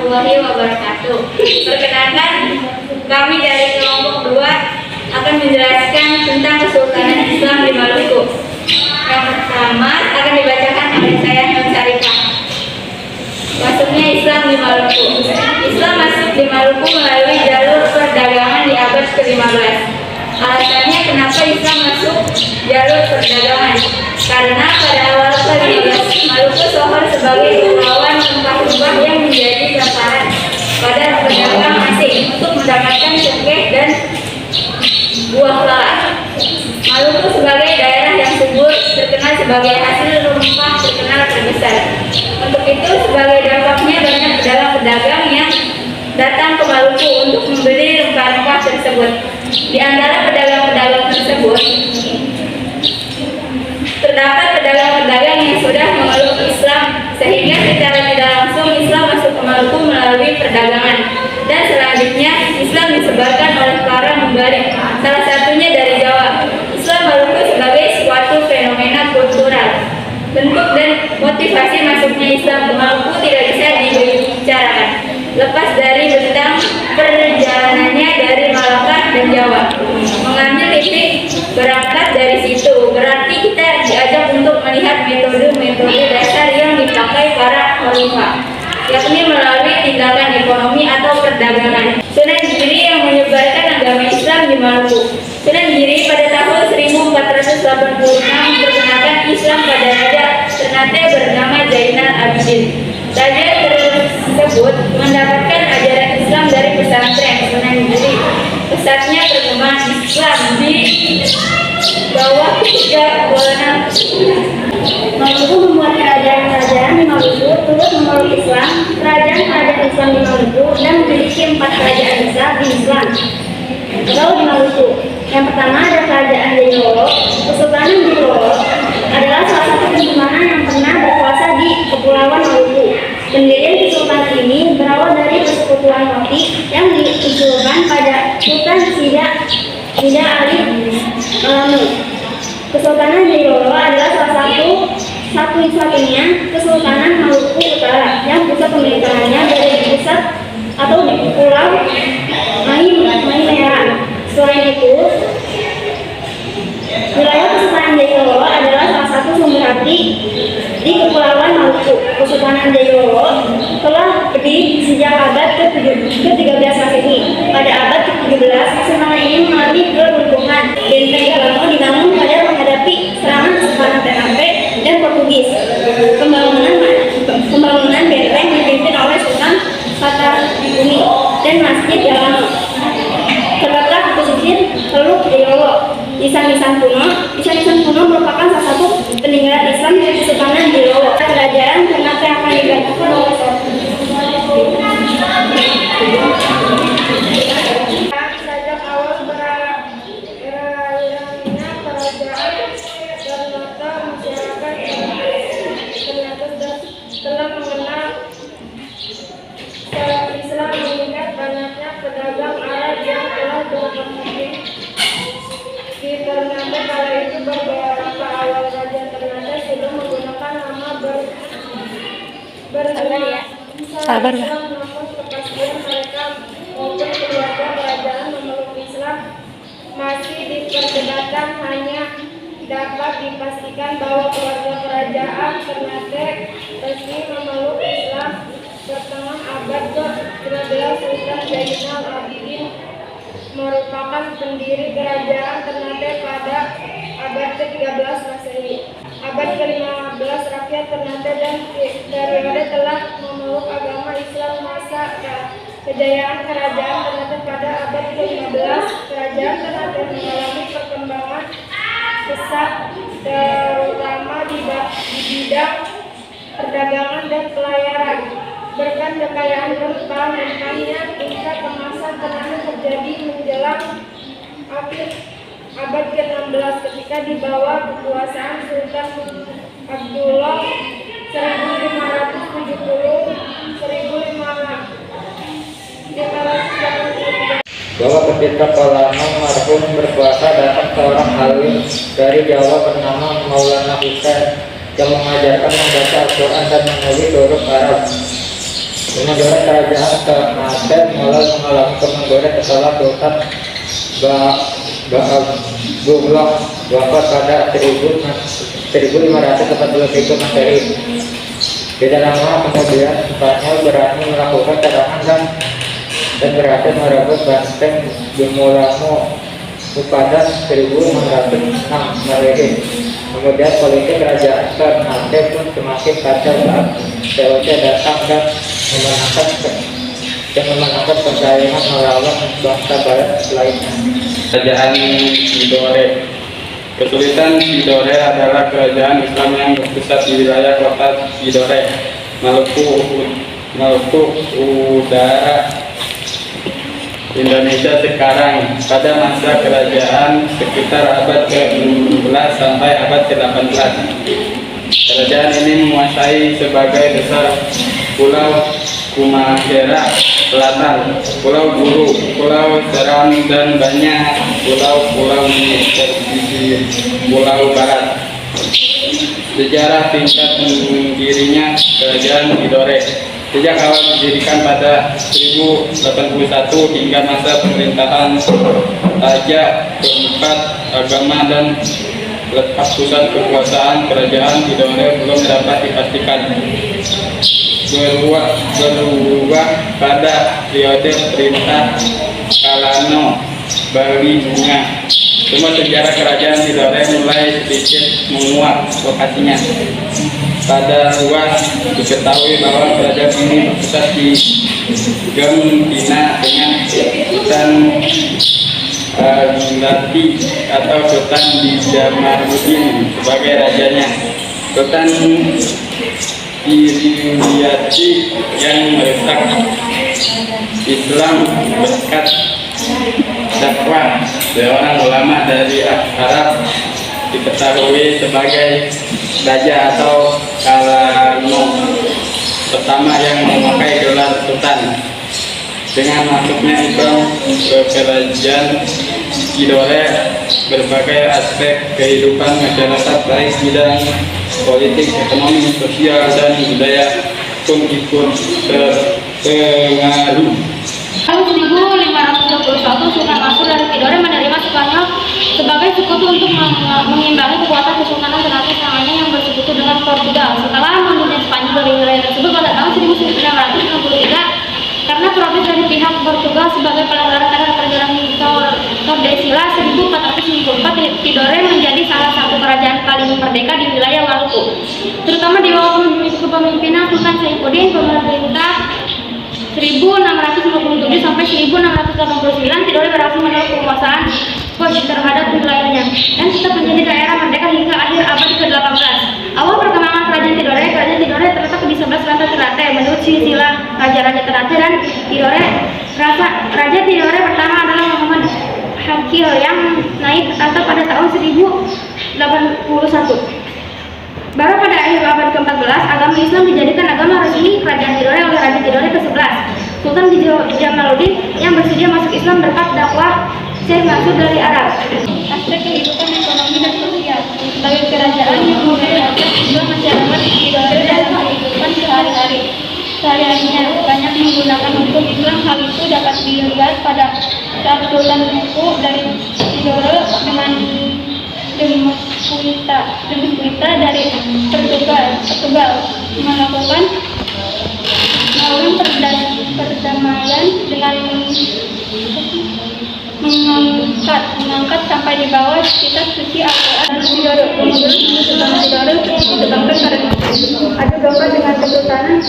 warahmatullahi wabarakatuh. Perkenalkan, kami dari kelompok 2 akan menjelaskan tentang Kesultanan Islam di Maluku. Yang pertama akan dibacakan oleh saya, Nur Sarifah. Masuknya Islam di Maluku. Islam masuk di Maluku melalui jalur perdagangan di abad ke-15. Alasannya kenapa Islam masuk jalur perdagangan? Karena pada awal ke-15 Maluku sohor sebagai kepulauan rempah-rempah yang menjadi sasaran pada pedagang asing untuk mendapatkan cengkeh dan buah pala. Maluku sebagai daerah yang subur terkenal sebagai hasil rempah terkenal terbesar. Untuk itu sebagai dampaknya banyak pedagang-pedagang yang datang ke Maluku untuk membeli rempah-rempah tersebut. Di antara pedagang-pedagang tersebut terdapat pedagang-pedagang yang sudah memeluk Islam, sehingga secara tidak langsung Islam masuk ke Maluku melalui perdagangan. Dan selanjutnya Islam disebarkan oleh para membalik, salah satunya dari Jawa. Islam Maluku sebagai suatu fenomena kultural. Bentuk dan motivasi masuknya Islam ke Maluku tidak bisa dibicarakan lepas dari bentang perjalanannya dari Malaka dan Jawa. Mengambil titik berangkat dari situ berarti kita diajak untuk melihat metode-metode dasar yang dipakai para khalifah, yakni melalui tindakan ekonomi atau perdagangan. Sunan Giri yang menyebarkan agama Islam di Maluku. Sunan Giri pada tahun 1486 memperkenalkan Islam pada Raja Ternate bernama Zainal Abidin. Raja tersebut mendapatkan ajaran Islam dari pesantren Sunan Giri. Pesatnya perkembangan Islam di bawah kejawanan Maluku membuat kerajaan-kerajaan di Maluku turut memeluk Islam. Kerajaan-kerajaan Islam di Maluku dan memiliki 4 kerajaan besar di Islam atau di Maluku. Yang pertama ada Kerajaan Jayololo. Kesultanan Jayololo adalah salah satu kesultanan yang pernah berkuasa di Kepulauan Maluku. Pendirian kesultanan ini berawal dari persekutuan Roti yang diusulkan pada Sultan Sida Ali Alami. Kesultanan Jayololo adalah satu-satunya kesultanan Maluku Utara yang pusat pemerintahannya dari pusat atau di Pulau Maineran. Selain itu, wilayah Kesultanan Jayololo adalah salah satu sumber hati di Kepulauan Maluku. Kesultanan Jayololo telah berdiri sejak abad ke-13 Masehi. Pada abad ke-17, kesultanan ini mengalami keruntuhan. Benteng Selangor dibangun pada menghadapi serangan Sultan Ternate dan Portugis. Pembangunan benteng dipimpin oleh Sultan Fatahbumi dan Masjid Jalano terletak di pesisir Teluk Jayololo. Lisan-lisan kuno merupakan salah satu peninggalan Islam dari Kesultanan Jayololo. Kerajaan Ternate akan digantikan oleh sejak awal berakhirnya kerajaan Ternate, masyarakat Ternate telah mengenal Islam mengingat banyaknya pedagang Arab yang telah berkecimpung di Ternate. Kala itu beberapa awal Raja Ternate sudah menggunakan nama Sabar, namun kepastian mereka maupun keluarga kerajaan memeluk Islam masih diperdebatkan. Hanya dapat dipastikan bahwa keluarga kerajaan Ternate resmi memeluk Islam pertengahan abad ke-13. Sultan Zainal Abidin merupakan pendiri kerajaan Ternate pada abad ke-13 Masehi. Abad ke-15 rakyat Ternate dan periode telah memeluk agama Islam. Masa kejayaan kerajaan Ternate pada abad ke-15, kerajaan Ternate mengalami perkembangan pesat terutama di bidang perdagangan dan pelayaran. Berkat kekayaan rempah-rempahnya, tingkat kemasan Ternate terjadi menjelang akhir abad ke-16 ketika di bawah kekuasaan Sultan Abdullah 1570-1583. Bahwa ketika Palano marhum berkuasa datang seorang alim dari Jawa bernama Maulana Husain yang mengajarkan membaca Al-Quran dan menulis huruf Arab. Menggoreng kerajaan Ternate mulai mengalami menggoreng setelah Sultan Ba'abdullah wafat pada 1543 Masehi. Tidak lama kemudian Spanyol berani melakukan serangan dan berhasil merebut benteng Gemulamo pada 1506 Masehi. Kemudian politik kerajaan Ternate pun semakin kacau saat VOC datang dan memenangkan persaingan melawan bangsa barat lainnya. Kerajaan Tidore. Kesulitan Tidore adalah kerajaan Islam yang berpusat di wilayah kota Tidore, Maluku Utara, Indonesia sekarang. Pada masa kerajaan sekitar abad ke-16 sampai abad ke-18, kerajaan ini menguasai sebagai besar Pulau Kumakhera Selatan, Pulau Buru, Pulau Seram, dan banyak pulau-pulau di Pulau Barat. Sejarah tingkat mendirinya kerajaan Tidore. Sejak awal didirikan pada 1081 hingga masa pemerintahan Raja keempat Agama dan letak pusat kekuasaan kerajaan Tidore belum dapat dipastikan. Berubah pada periode perintah Kalano Bali Bunga. Semua sejarah kerajaan Tidore mulai sedikit menguat lokasinya. Pada luas diketahui bahwa kerajaan ini berpusat di Gempina dengan Sultan Gilati atau Sultan Jamaluddin sebagai rajanya. Sultan Iriwiyati yang merusak Islam berkat dakwah seorang ulama dari Arab diketahui sebagai raja atau Kalano pertama yang memakai gelar sultan. Dengan masuknya Islam ke kerajaan Tidore, berbagai aspek kehidupan masyarakat baik bidang politik, ekonomi, sosial, dan budaya pun ikut terpengaruh. Tahun 1521, Sultan Mansur dari Tidore menerima Spanyol sebagai sekutu untuk mengimbangi kekuatan Kesultanan Ternate Selanganya yang bersekutu dengan Portugal. Setelah mundurnya Spanyol dari wilayah tersebut pada tahun 1663 karena protes dari pihak Portugal sebagai pelanggaran terhadap peraturan Tordesillas 1494, Tidore menjadi salah satu kerajaan paling merdeka di wilayah Maluku, terutama di bawah kepemimpinan Sultan Saifuddin. Pemerintah 1657 sampai 1689, Tidore berhasil menolak penguasaan Spanyol terhadap wilayahnya dan tetap menjadi daerah merdeka hingga akhir abad ke-18. Awal perkembangan kerajaan Tidore terletak di sebelah selatan Ternate. Menurut silsilah raja-raja Ternate dan Tidore, Raja Tidore pertama adalah Muhammad Hakil yang naik ke tahta pada tahun 1081. Baru pada akhir abad ke-14, agama Islam dijadikan agama resmi kerajaan Tidore oleh Raja Tidore ke-11, Sultan Jamaluddin, yang bersedia masuk Islam berkat dakwah Syekh Mansur dari Arab. Aspek kehidupan ekonomi dan sosial. Sebagai kerajaan yang mulai diajak juga masyarakat Tidore dalam kehidupan sehari-harinya banyak menggunakan hukum Islam. Hal itu dapat dilihat pada saat Sultan Muku dari Tidore dengan Demuskuita dari Portugal melakukan perdamaian dengan mengangkat sampai di bawah kitab suci Al-Quran Tidore. Kemudian Sultan Tidore ditebangkan karena adu domba dengan Kesultanan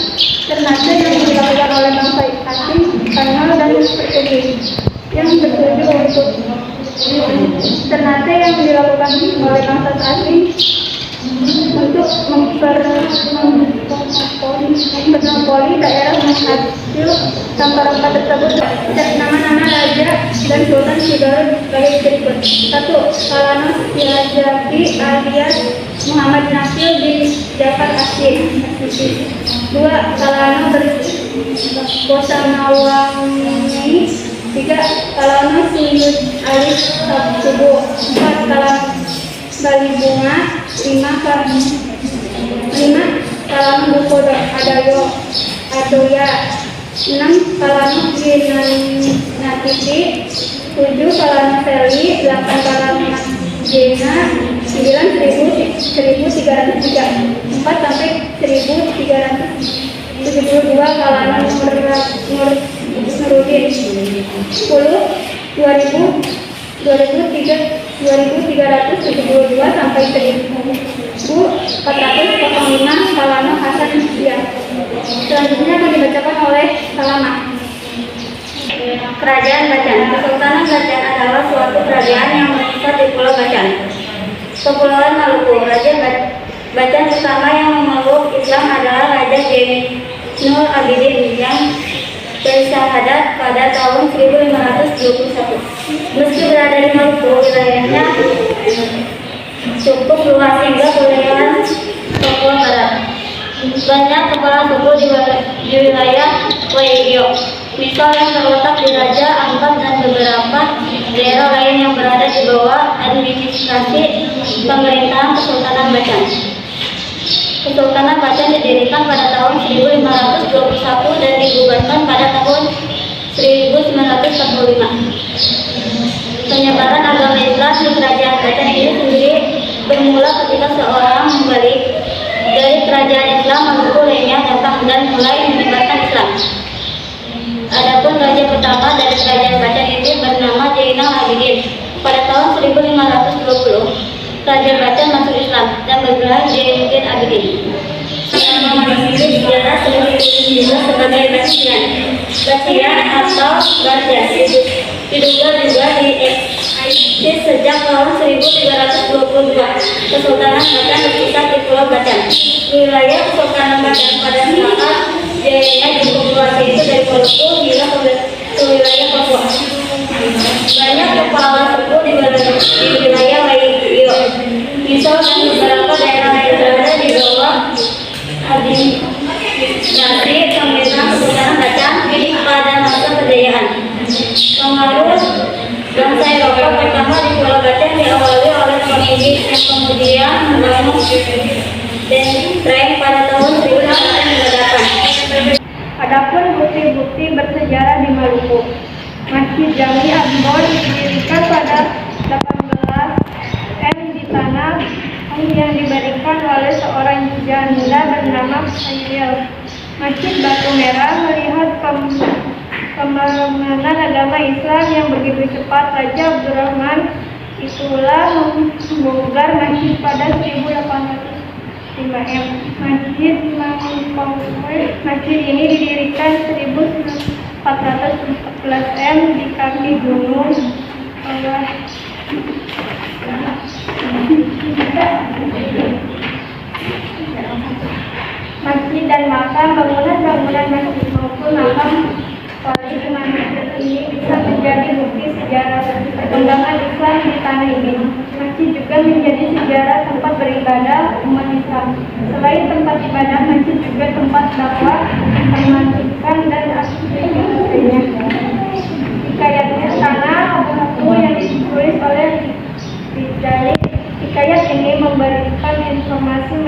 Ternate yang dilakukan oleh bangsa asing, Spanyol dan Portugis yang bertuju untuk Ternate yang dilakukan oleh bangsa asing untuk mempermonopoli daerah hasil rempah-rempah tersebut. Nama-nama raja dan sultan Tidore sebagai berikut: 1. Kalano Sirajaki alias Muhammad Nasil bin Jafar Asyid. 2. Kalano Bosanawangi. 3. Kalano Suyud alias Subuh. 4. Kalano Bali Bunga. 5. Kalano Buko Adayo Surya. 6. Kalano Ginanatiti. 7. Kalano Seli. 8. Kalano Jena. 9. 1303. 4 sampai 1372 Kalano Nurudin. 10. 2372 sampai 1405 Kalano Hasan Hidayah. Selanjutnya akan dibacakan oleh Salama. Kerajaan Bacan. Kesultanan Bacan adalah suatu kerajaan yang berpusat di Pulau Bacan, Kepulauan Maluku. Raja Bacan pertama yang memeluk Islam adalah Raja Zainul Abidin yang bersyahadat pada tahun 1521. Meski berada di Maluku, wilayahnya cukup luas hingga wilayah Papua Barat. Banyak kepala suku di wilayah Waigeo, misal yang terletak di Raja Ampat dan beberapa daerah lain yang berada di bawah administrasi pemerintahan Kesultanan Bacan. Kesultanan Bacan didirikan pada tahun 1521 dan dibubarkan pada tahun 1945. Penyebaran agama Islam di kerajaan Bacan ini sendiri bermula ketika seorang membalik dari kerajaan Islam Maluku lainnya datang dan mulai menyebarkan Islam. Adapun raja pertama dari kerajaan Bacan itu bernama Zainal Abidin. Pada tahun 1520, Raja Bacan masuk Islam dan bergelar Zainuddin Abidin. Nama masjid sejarah juga sebagai Basian. Basian atau Barjas diduga juga dieksis sejak tahun 1322. Kesultanan Bacan berpusat di Pulau Bacan. Wilayah Kesultanan Bacan pada saat jayanya dipopulasi itu dari Maluku hingga ke wilayah Papua. Banyak kepala suku di wilayah Waigeo, misal dan beberapa daerah yang berada di bawah administrasi pemerintahan Kesultanan Bacan pada masa kejayaan. Pengaruh bangsa Eropa pertama di Pulau Bacan diawali oleh Portugis yang kemudian membangun Dentreng pada tahun 1898. Adapun bukti-bukti bersejarah di Maluku. Masjid Jami Ambon didirikan pada 18 M di tanah yang diberikan oleh seorang janda bernama Ayel. Masjid Batu Merah melihat kembangan agama Islam yang begitu cepat. Raja Abdurrahman itulah membongkar masjid pada 1805 M. Masjid ini didirikan 1414 M di kaki gunung masjid dan makam. Bangunan masjid maupun makam wali Imam ini bisa menjadi bukti sejarah perkembangan Islam di tanah ini. Masjid juga menjadi sejarah tempat beribadah umat Islam. Selain tempat ibadah, masjid juga tempat dakwah, pemasukan dan aktivitasnya. Hikayatnya tanah Abu yang ditulis oleh Rizali. Hikayat ini memberikan informasi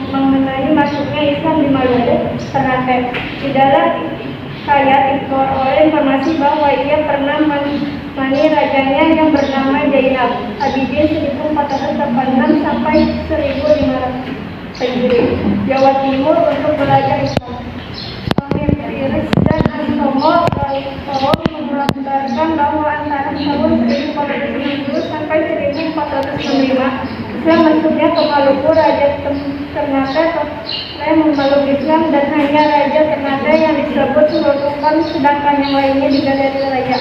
mengenai masuknya Islam di Maluku Ternate. Di dalam hikayat dikeluar oleh informasi bahwa ia pernah menemani rajanya yang bernama Zainal Abidin 1486 sampai 1500 Hijriah Jawa Timur untuk belajar Islam. Pemimpin dan Antomo menggambarkan bahwa antara tahun 1460 sampai 1465 Islam masuknya ke Maluku. Raja Ternate yang memeluk Islam dan hanya Raja Ternate yang disebut Sultan, sedangkan yang lainnya di galeri raja.